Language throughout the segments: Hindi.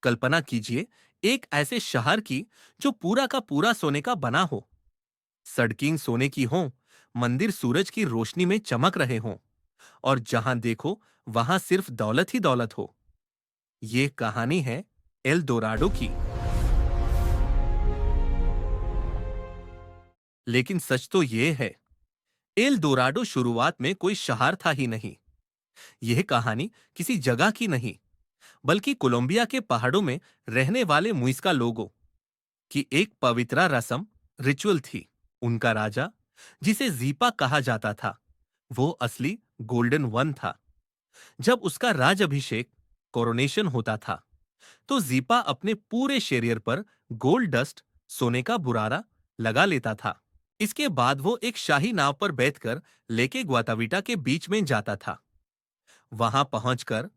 कल्पना कीजिए एक ऐसे शहर की जो पूरा का पूरा सोने का बना हो। सड़कें सोने की हों, मंदिर सूरज की रोशनी में चमक रहे हों और जहां देखो वहां सिर्फ दौलत ही दौलत हो। ये कहानी है एल दोराडो की। लेकिन सच तो ये है, एल दोराडो शुरुआत में कोई शहर था ही नहीं। यह कहानी किसी जगह की नहीं, बल्कि कोलंबिया के पहाड़ों में रहने वाले मुइस्का लोगों की एक पवित्र रस्म, रिचुअल थी। उनका राजा, जिसे जीपा कहा जाता था, वो असली गोल्डन वन था। जब उसका राज अभिषेक, कोरोनेशन होता था, तो जीपा अपने पूरे शरीर पर गोल्ड डस्ट, सोने का बुरादा लगा लेता था। इसके बाद वो एक शाही नाव पर बैठकर लेके ग्वाताविटा के बीच में जाता था। वहां पहुंचकर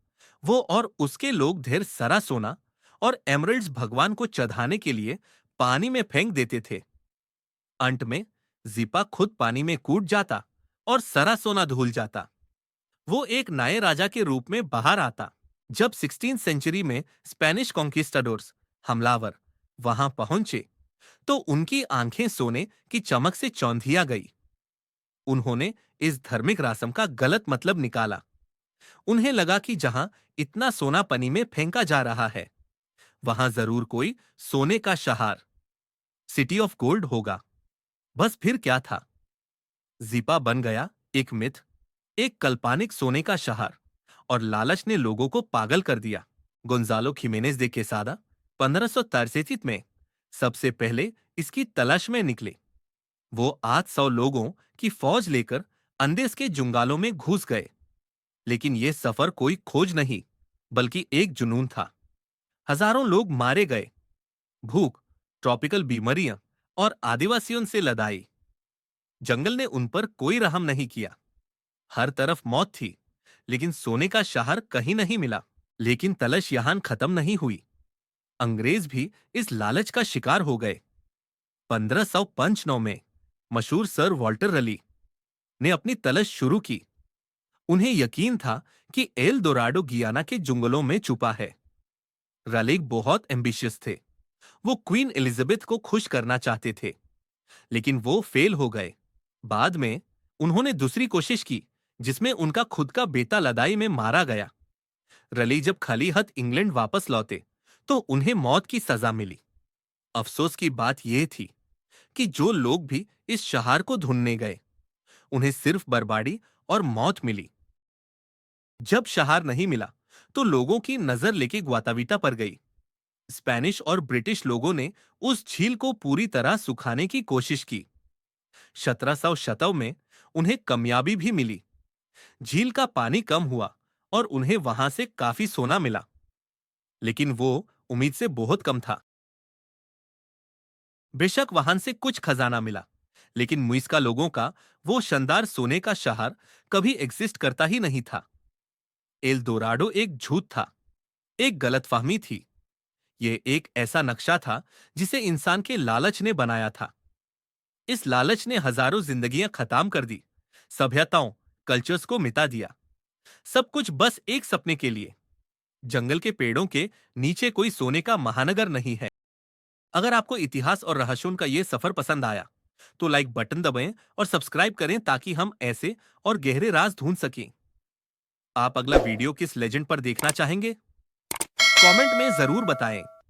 वो और उसके लोग ढेर सारा सोना और एमरल्ड्स भगवान को चढ़ाने के लिए पानी में फेंक देते थे। अंत में जीपा खुद पानी में कूद जाता और सारा सोना धुल जाता। वो एक नए राजा के रूप में बाहर आता। जब 16वीं सेंचुरी में स्पेनिश कॉन्किस्टाडोर्स, हमलावर, वहां पहुंचे, तो उनकी आंखें सोने की चमक से चौंधिया गई। उन्होंने इस धार्मिक रस्म का गलत मतलब निकाला। उन्हें लगा कि जहां इतना सोना पानी में फेंका जा रहा है, वहां जरूर कोई सोने का शहर, सिटी ऑफ गोल्ड होगा। बस फिर क्या था? जीपा बन गया एक मिथ, एक काल्पनिक सोने का शहर, और लालच ने लोगों को पागल कर दिया। गोंजालो खिमेनेज दे केसादा 1563 में सबसे पहले इसकी तलाश में निकले। वो 800 लोगों की फौज लेकर अंदेस के जंगलों में घुस गए। लेकिन यह सफर कोई खोज नहीं, बल्कि एक जुनून था। हजारों लोग मारे गए, भूख, ट्रॉपिकल बीमारियां और आदिवासियों से लड़ाई। जंगल ने उन पर कोई रहम नहीं किया। हर तरफ मौत थी, लेकिन सोने का शहर कहीं नहीं मिला। लेकिन तलाश यहां खत्म नहीं हुई। अंग्रेज भी इस लालच का शिकार हो गए। 1595 में मशहूर सर वॉल्टर रली ने अपनी तलाश शुरू की। उन्हें यकीन था कि एल दोराडो गियाना के जंगलों में छुपा है। रलीग बहुत एम्बिशियस थे। वो क्वीन एलिजाबेथ को खुश करना चाहते थे, लेकिन वो फेल हो गए। बाद में उन्होंने दूसरी कोशिश की, जिसमें उनका खुद का बेटा लड़ाई में मारा गया। रली जब खाली हाथ इंग्लैंड वापस लौटे, तो उन्हें मौत की सजा मिली। अफसोस की बात यह थी कि जो लोग भी इस शहर को ढूंढने गए, उन्हें सिर्फ बर्बादी और मौत मिली। जब शहर नहीं मिला, तो लोगों की नजर लेके ग्वाताविटा पर गई। स्पेनिश और ब्रिटिश लोगों ने उस झील को पूरी तरह सुखाने की कोशिश की। 1700 शतक में उन्हें कामयाबी भी मिली। झील का पानी कम हुआ और उन्हें वहां से काफी सोना मिला, लेकिन वो उम्मीद से बहुत कम था। बेशक वहां से कुछ खजाना मिला, लेकिन मुइस्का लोगों का वो शानदार सोने का शहर कभी एग्जिस्ट करता ही नहीं था। एल दोराडो एक झूठ था, एक गलतफहमी थी। ये एक ऐसा नक्शा था जिसे इंसान के लालच ने बनाया था। इस लालच ने हजारों जिंदगियां खत्म कर दी, सभ्यताओं, कल्चर्स को मिटा दिया। सब कुछ बस एक सपने के लिए। जंगल के पेड़ों के नीचे कोई सोने का महानगर नहीं है। अगर आपको इतिहास और रहस्यों का ये सफर पसंद आया, तो लाइक बटन दबाएं और सब्सक्राइब करें ताकि हम ऐसे और गहरे राज ढूंढ सकें। आप अगला वीडियो किस लेजेंड पर देखना चाहेंगे? कमेंट में जरूर बताएं।